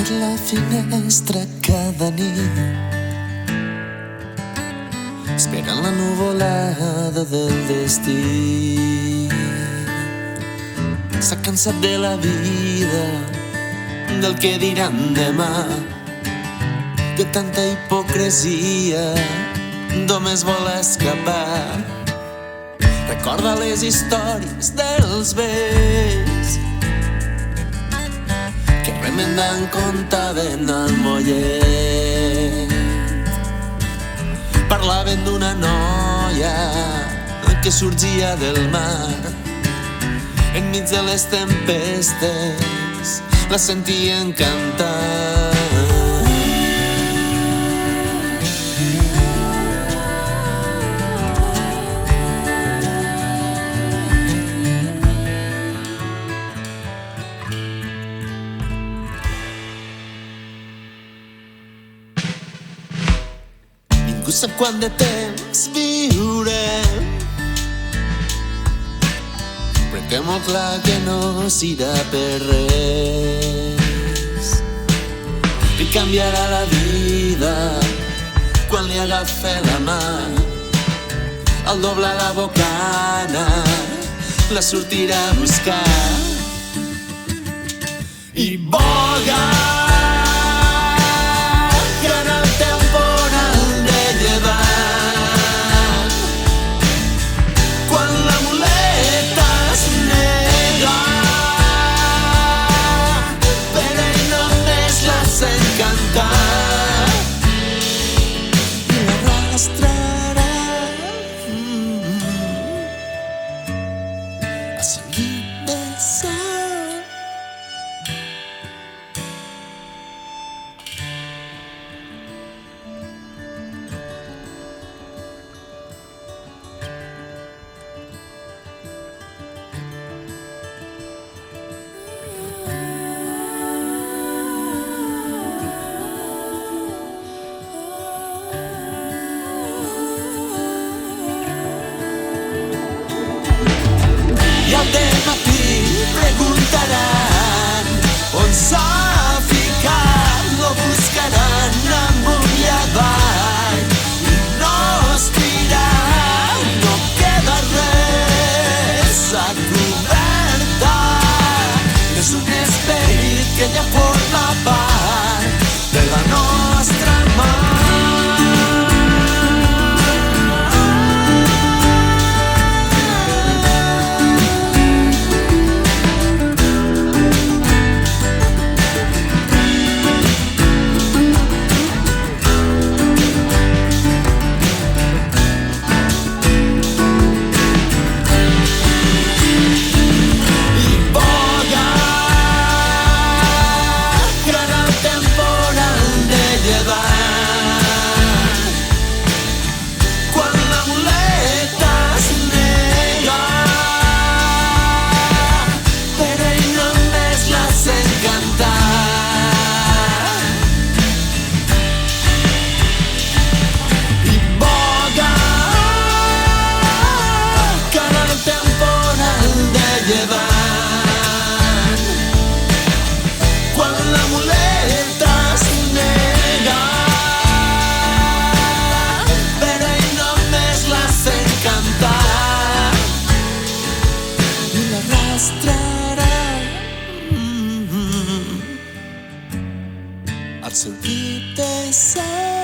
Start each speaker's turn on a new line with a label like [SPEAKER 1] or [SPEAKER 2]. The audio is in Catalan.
[SPEAKER 1] per la finestra cada nit, esperant la nuvolada del destí. S'ha cansat de la vida, del que diran demà, de tanta hipocresia, només vol escapar. Recorda les històries dels vells que remendant contaven al mollet. Parlaven d'una noia que sorgia del mar, enmig de les tempestes la sentien cantar. Ningú sap quant de temps viurem, però té molt clar que no s'irà per res. Li canviarà la vida quan li agafa la mà, al doblar la bocana la sortirà a buscar i boga.
[SPEAKER 2] I al dematí preguntaran on s'ha ficat, lo buscaran amunt i avall i no es diran, no queda res a coberta. És un esperit que ja forma part de la nostra mà.
[SPEAKER 1] Al seu dit de sang.